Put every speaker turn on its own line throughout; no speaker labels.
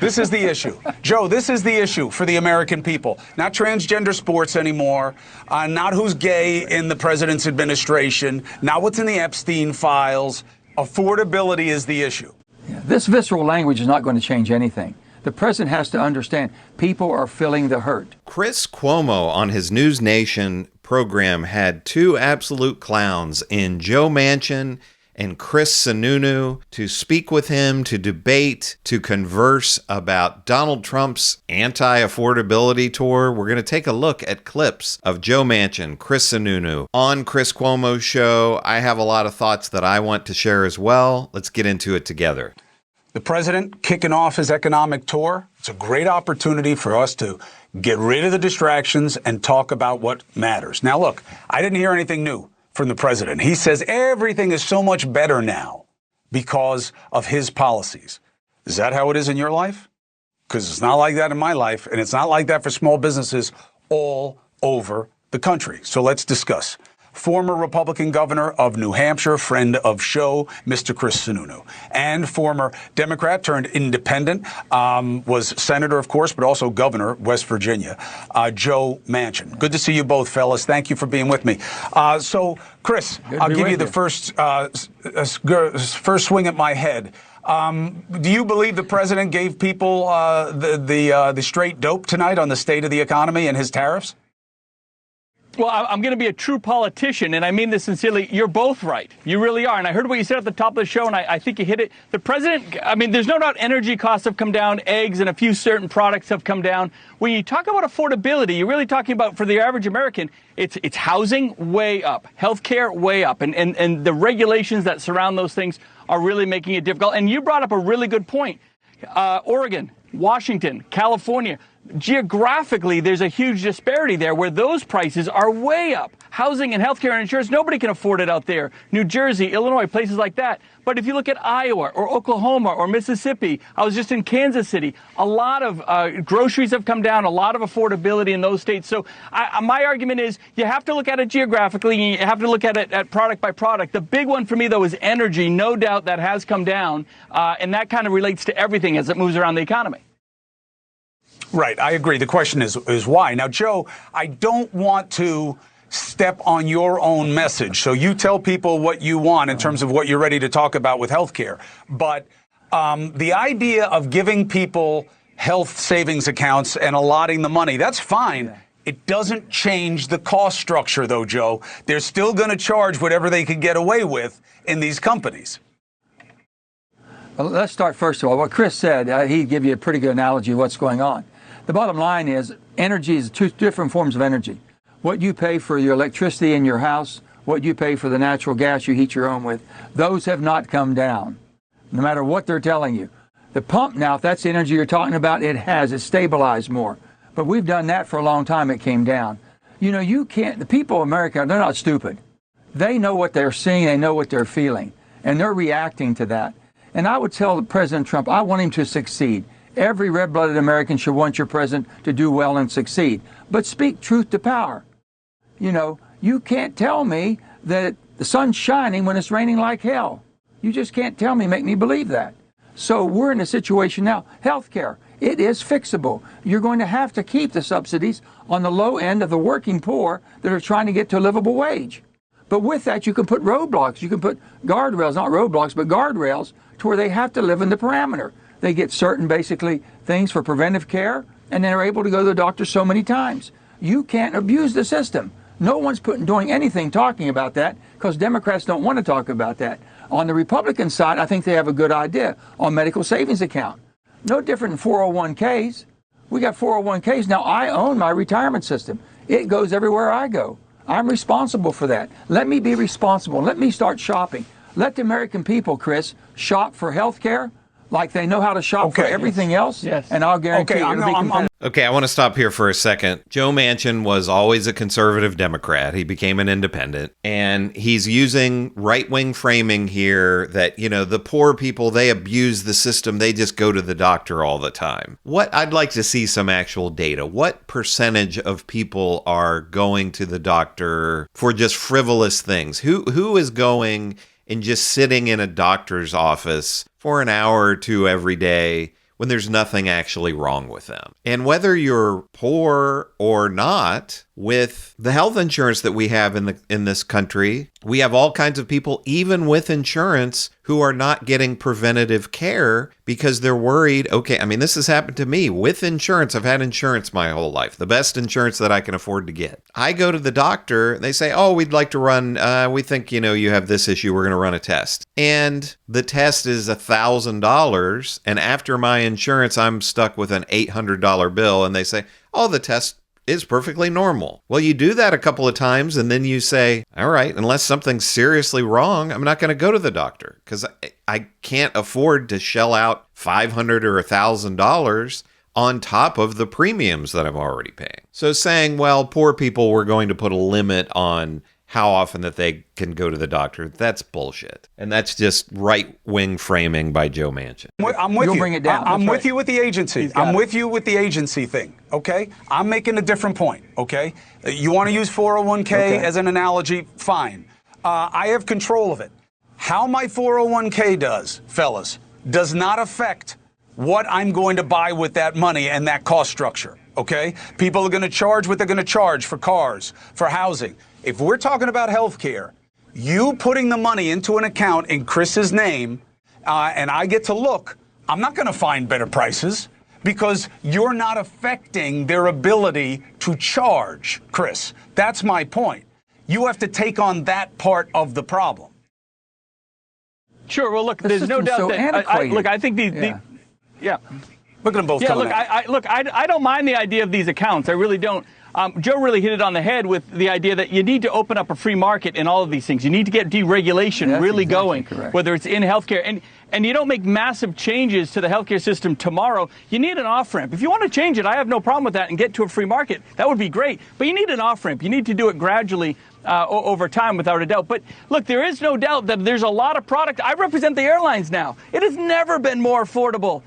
This is the issue. Joe, this is the issue for the American people. Not transgender sports anymore, not who's gay in the president's administration, not what's in the Epstein files. Affordability is the issue.
Yeah, this visceral language is not going to change anything. The president has to understand people are feeling the hurt.
Chris Cuomo on his NewsNation program had two absolute clowns in Joe Manchin and Chris Sununu to speak with him, to debate, to converse about Donald Trump's anti-affordability tour. We're going to take a look at clips of Joe Manchin, Chris Sununu on Chris Cuomo's show. I have a lot of thoughts that I want to share as well. Let's get into it together.
The president kicking off his economic tour. It's a great opportunity for us to get rid of the distractions and talk about what matters. Now, look, I didn't hear anything new from the president. He says everything is so much better now because of his policies. Is that how it is in your life? Because it's not like that in my life, and it's not like that for small businesses all over the country. So let's discuss. Former Republican governor of New Hampshire, friend of show, Mr. Chris Sununu, and former Democrat turned independent, was senator, of course, but also governor, West Virginia, Joe Manchin. Good to see you both, fellas. Thank you for being with me. So, Chris, I'll give you the first swing at my head. Do you believe the president gave people the straight dope tonight on the state of the economy and his tariffs?
Well, I'm going to be a true politician, and I mean this sincerely. You're both right. You really are. And I heard what you said at the top of the show, and I think you hit it. The president, I mean, there's no doubt energy costs have come down, eggs and a few certain products have come down. When you talk about affordability, you're really talking about, for the average American, it's housing way up, healthcare way up, and the regulations that surround those things are really making it difficult. And you brought up a really good point. Oregon, Washington, California. Geographically, there's a huge disparity there where those prices are way up. Housing and healthcare and insurance, nobody can afford it out there. New Jersey, Illinois, places like that. But if you look at Iowa or Oklahoma or Mississippi, I was just in Kansas City, a lot of groceries have come down, a lot of affordability in those states. So my argument is you have to look at it geographically, and you have to look at it at product by product. The big one for me, though, is energy. No doubt that has come down, and that kind of relates to everything as it moves around the economy.
Right. I agree. The question is why. Now, Joe, I don't want to step on your own message. So you tell people what you want in terms of what you're ready to talk about with healthcare. But the idea of giving people health savings accounts and allotting the money, that's fine. Yeah. It doesn't change the cost structure, though, Joe. They're still going to charge whatever they can get away with in these companies.
Well, let's start first of all. What Chris said, he'd give you a pretty good analogy of what's going on. The bottom line is energy is two different forms of energy. What you pay for your electricity in your house, what you pay for the natural gas you heat your home with, those have not come down, no matter what they're telling you. The pump now, if that's the energy you're talking about, it's stabilized more. But we've done that for a long time, it came down. You know, you can't, the people of America, they're not stupid. They know what they're seeing, they know what they're feeling, and they're reacting to that. And I would tell President Trump, I want him to succeed. Every red-blooded American should want your president to do well and succeed. But speak truth to power. You know, you can't tell me that the sun's shining when it's raining like hell. You just can't tell me, make me believe that. So we're in a situation now. Healthcare, it is fixable. You're going to have to keep the subsidies on the low end of the working poor that are trying to get to a livable wage. But with that, you can put roadblocks. You can put guardrails, not roadblocks, but guardrails to where they have to live in the parameter. They get certain, basically, things for preventive care, and they're able to go to the doctor so many times. You can't abuse the system. No one's doing anything talking about that because Democrats don't want to talk about that. On the Republican side, I think they have a good idea on medical savings account. No different than 401ks. We got 401ks. Now, I own my retirement system. It goes everywhere I go. I'm responsible for that. Let me be responsible. Let me start shopping. Let the American people, Chris, shop for health care like they know how to shop for everything else, and I'll guarantee it'll be competitive.
Okay, I want to stop here for a second. Joe Manchin was always a conservative Democrat. He became an independent, and he's using right-wing framing here that, you know, the poor people, they abuse the system. They just go to the doctor all the time. I'd like to see some actual data. What percentage of people are going to the doctor for just frivolous things? Who is going and just sitting in a doctor's office for an hour or two every day when there's nothing actually wrong with them. And whether you're poor or not, with the health insurance that we have in this country, we have all kinds of people, even with insurance, who are not getting preventative care because they're worried. Okay, I mean, this has happened to me with insurance. I've had insurance my whole life, the best insurance that I can afford to get. I go to the doctor, they say, oh, we'd like to run, we think, you have this issue, we're going to run a test. And the test is $1,000. And after my insurance, I'm stuck with an $800 bill. And they say, oh, the test is perfectly normal. Well, you do that a couple of times and then you say, all right, unless something's seriously wrong, I'm not going to go to the doctor because I can't afford to shell out $500 or $1,000 on top of the premiums that I'm already paying. So saying, well, poor people, we're going to put a limit on how often that they can go to the doctor, that's bullshit. And that's just right-wing framing by Joe Manchin.
I'm with
You'll
you.
bring it down.
I'm
That's
with
right.
you with the agency. I'm with you with the agency thing, okay? I'm making a different point, okay? You want to use 401k as an analogy? Fine. I have control of it. How my 401k does, fellas, does not affect what I'm going to buy with that money and that cost structure, okay? People are going to charge what they're going to charge for cars, for housing. If we're talking about health care, you putting the money into an account in Chris's name, and I get to look, I'm not going to find better prices because you're not affecting their ability to charge, Chris. That's my point. You have to take on that part of the problem.
Sure. Well, look, there's no doubt that I think yeah.
Look at them both.
Yeah, look, I don't mind the idea of these accounts. I really don't. Joe really hit it on the head with the idea that you need to open up a free market in all of these things. You need to get deregulation really going, whether it's in healthcare. And you don't make massive changes to the healthcare system tomorrow. You need an off-ramp. If you want to change it, I have no problem with that and get to a free market. That would be great. But you need an off-ramp. You need to do it gradually over time, without a doubt. But look, there is no doubt that there's a lot of product. I represent the airlines now. It has never been more affordable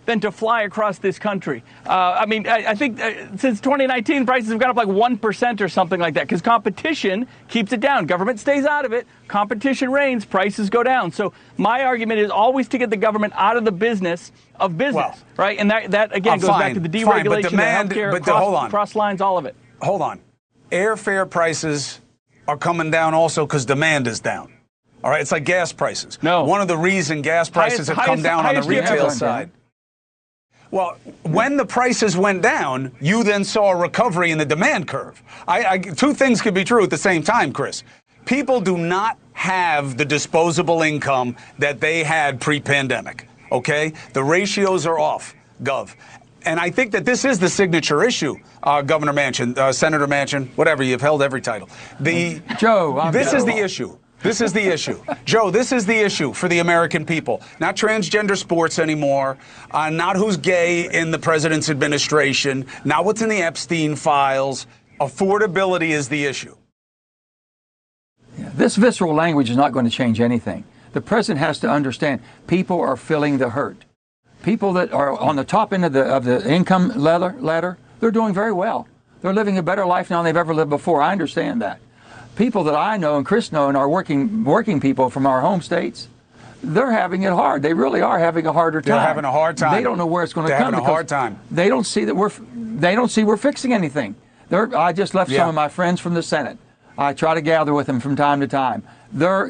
than to fly across this country. I think since 2019, prices have gone up like 1% or something like that because competition keeps it down. Government stays out of it. Competition reigns. Prices go down. So my argument is always to get the government out of the business of business, right? And that again goes back to the deregulation, the healthcare, cross lines, all of it.
Hold on. Airfare prices are coming down also because demand is down. All right, it's like gas prices.
No.
One of the reasons gas prices have come down on the retail side. Well, when the prices went down, you then saw a recovery in the demand curve. Two things could be true at the same time, Chris. People do not have the disposable income that they had pre-pandemic, okay? The ratios are off, Gov. And I think that this is the signature issue, Governor Manchin, Senator Manchin, whatever, you've held every title. This is the issue. This is the issue. Joe, this is the issue for the American people. Not transgender sports anymore, not who's gay in the president's administration, not what's in the Epstein files. Affordability is the issue.
Yeah, this visceral language is not going to change anything. The president has to understand people are feeling the hurt. People that are on the top end of the income ladder, they're doing very well. They're living a better life now than they've ever lived before. I understand that. People that I know and Chris know and are working people from our home states, they're having it hard. They really are having a harder time.
They're having a hard time.
They don't know where it's going to come.
They're having a hard time.
They don't see that we're fixing anything. I just left some of my friends from the Senate. I try to gather with them from time to time. They're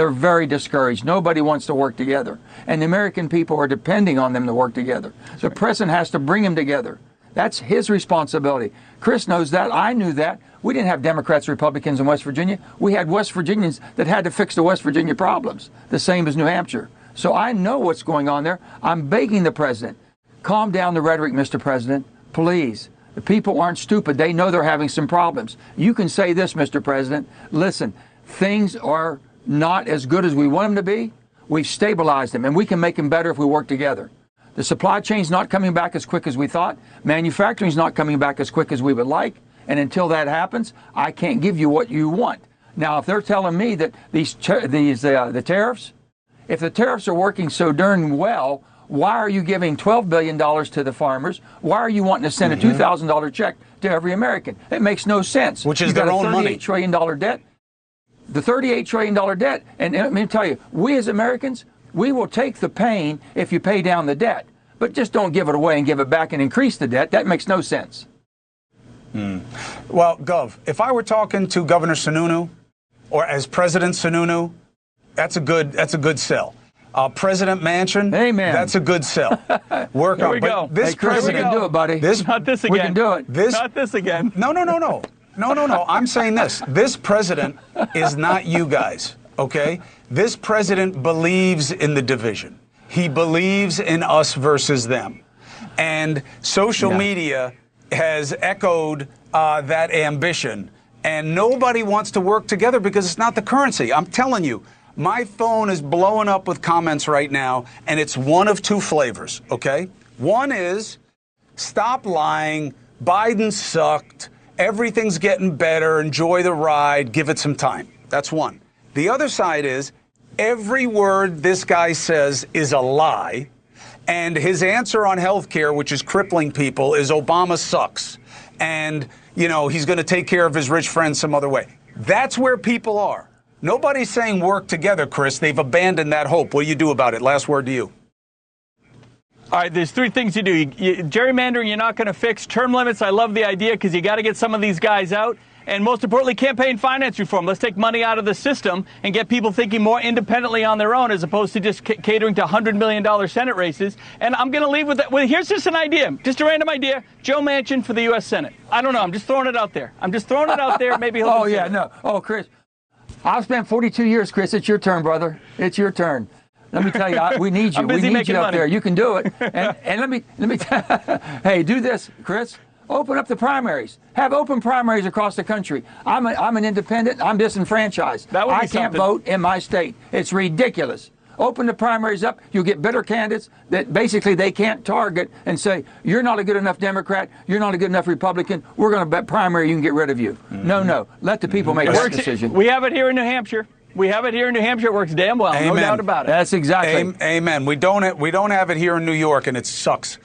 very discouraged. Nobody wants to work together. And the American people are depending on them to work together. The president has to bring them together. That's his responsibility. Chris knows that. I knew that. We didn't have Democrats, Republicans in West Virginia. We had West Virginians that had to fix the West Virginia problems, the same as New Hampshire. So I know what's going on there. I'm begging the president, calm down the rhetoric, Mr. President, please. The people aren't stupid. They know they're having some problems. You can say this, Mr. President. Listen, things are not as good as we want them to be. We've stabilized them, and we can make them better if we work together. The supply chain's not coming back as quick as we thought. Manufacturing's not coming back as quick as we would like. And until that happens, I can't give you what you want. Now, if they're telling me that the tariffs, if the tariffs are working so darn well, why are you giving $12 billion to the farmers? Why are you wanting to send a $2,000 check to every American? It makes no sense.
Which is their own money.
$38 trillion debt. The $38 trillion debt, and let me tell you, we as Americans We will take the pain if you pay down the debt, but just don't give it away and give it back and increase the debt. That makes no sense.
Well, Gov, if I were talking to Governor Sununu or as President Sununu, that's a good sell. President Manchin,
amen.
That's a good sell. Work
Here we go.
But this
hey, Chris,
president,
we can do it, buddy.
Not this again.
We can do it.
Not this again.
No. I'm saying this. This president is not you guys, okay? This president believes in the division. He believes in us versus them. And social media has echoed that ambition. And nobody wants to work together because it's not the currency. I'm telling you, my phone is blowing up with comments right now, and it's one of two flavors, okay? One is, stop lying, Biden sucked, everything's getting better, enjoy the ride, give it some time. That's one. The other side is, every word this guy says is a lie, and his answer on health care, which is crippling people, is Obama sucks. And, he's going to take care of his rich friends some other way. That's where people are. Nobody's saying work together, Chris. They've abandoned that hope. What do you do about it? Last word to you.
All right, there's three things you do. Gerrymandering, you're not going to fix. Term limits, I love the idea because you got to get some of these guys out. And most importantly, campaign finance reform. Let's take money out of the system and get people thinking more independently on their own as opposed to just catering to $100 million Senate races. And I'm going to leave with that. Well, here's just an idea, just a random idea. Joe Manchin for the U.S. Senate. I don't know. I'm just throwing it out there. Maybe he'll consider it.
No. Oh, Chris. I've spent 42 years, Chris. It's your turn, brother. It's your turn. Let me tell you, we need you. We need you up there. You can do it. And let me hey, do this, Chris. Open up the primaries. Have open primaries across the country. I'm an independent. I'm disenfranchised. I can't vote in my state. It's ridiculous. Open the primaries up. You'll get better candidates that basically they can't target and say, you're not a good enough Democrat. You're not a good enough Republican. We're going to bet primary you can get rid of you. No. Let the people make that decision.
We have it here in New Hampshire. It works damn well.
Amen.
No doubt about it.
That's exactly.
Amen. We don't have it here in New York, and it sucks.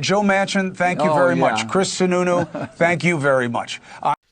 Joe Manchin, thank you very much. Chris Sununu, thank you very much.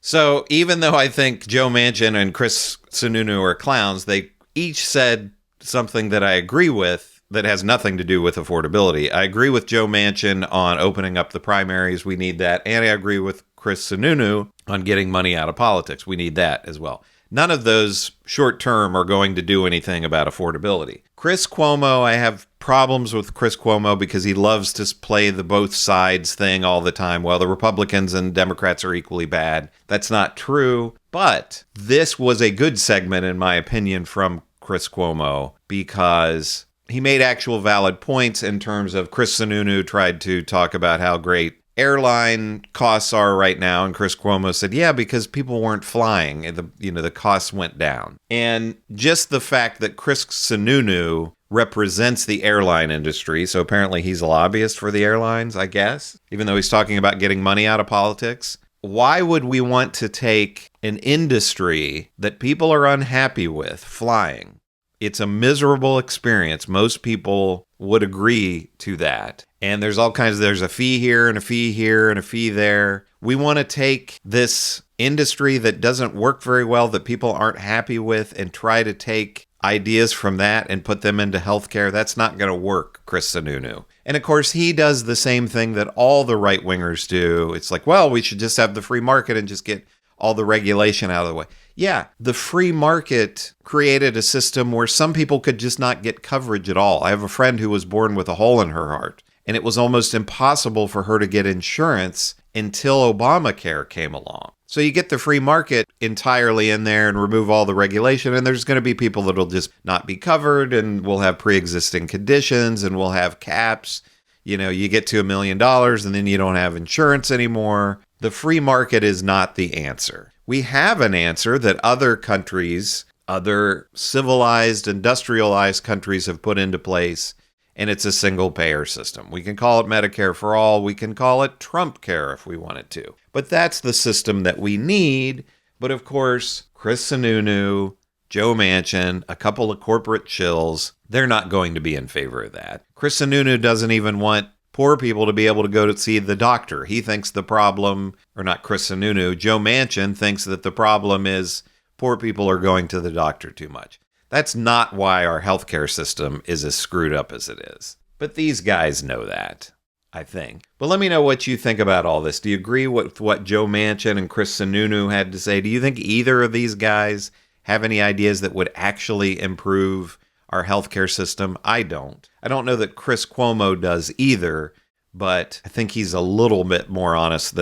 So even though I think Joe Manchin and Chris Sununu are clowns, they each said something that I agree with that has nothing to do with affordability. I agree with Joe Manchin on opening up the primaries. We need that. And I agree with Chris Sununu on getting money out of politics. We need that as well. None of those short term are going to do anything about affordability. Chris Cuomo, I have problems with Chris Cuomo because he loves to play the both sides thing all the time. Well, the Republicans and Democrats are equally bad. That's not true. But this was a good segment, in my opinion, from Chris Cuomo because he made actual valid points in terms of Chris Sununu tried to talk about how great airline costs are right now, and Chris Cuomo said, yeah, because people weren't flying, the costs went down. And just the fact that Chris Sununu represents the airline industry, so apparently he's a lobbyist for the airlines, I guess, even though he's talking about getting money out of politics. Why would we want to take an industry that people are unhappy with flying? It's a miserable experience. Most people would agree to that. And there's a fee here and a fee here and a fee there. We want to take this industry that doesn't work very well, that people aren't happy with, and try to take ideas from that and put them into healthcare. That's not going to work, Chris Sununu. And of course, he does the same thing that all the right-wingers do. It's like, well, we should just have the free market and just get all the regulation out of the way. Yeah, the free market created a system where some people could just not get coverage at all. I have a friend who was born with a hole in her heart, and it was almost impossible for her to get insurance until Obamacare came along. So you get the free market entirely in there and remove all the regulation, and there's going to be people that'll just not be covered, and we'll have pre-existing conditions, and we'll have caps. You get to $1 million, and then you don't have insurance anymore. The free market is not the answer. We have an answer that other countries, other civilized, industrialized countries have put into place, and it's a single-payer system. We can call it Medicare for all. We can call it Trump Care if we wanted to. But that's the system that we need. But of course, Chris Sununu, Joe Manchin, a couple of corporate chills, they're not going to be in favor of that. Chris Sununu doesn't even want poor people to be able to go to see the doctor. He thinks the problem, or not Chris Sununu, Joe Manchin thinks that the problem is poor people are going to the doctor too much. That's not why our healthcare system is as screwed up as it is. But these guys know that, I think. But let me know what you think about all this. Do you agree with what Joe Manchin and Chris Sununu had to say? Do you think either of these guys have any ideas that would actually improve our healthcare system? I don't. I don't know that Chris Cuomo does either, but I think he's a little bit more honest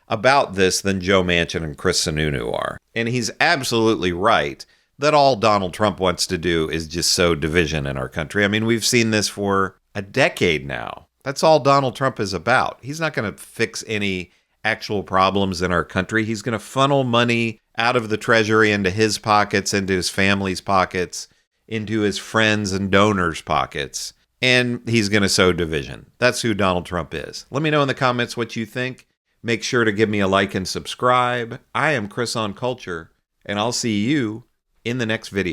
about this than Joe Manchin and Chris Sununu are. And he's absolutely right that all Donald Trump wants to do is just sow division in our country. I mean, we've seen this for a decade now. That's all Donald Trump is about. He's not going to fix any actual problems in our country. He's going to funnel money out of the Treasury into his pockets, into his family's pockets, into his friends and donors' pockets, and he's going to sow division. That's who Donald Trump is. Let me know in the comments what you think. Make sure to give me a like and subscribe. I am Chris on Culture, and I'll see you in the next video.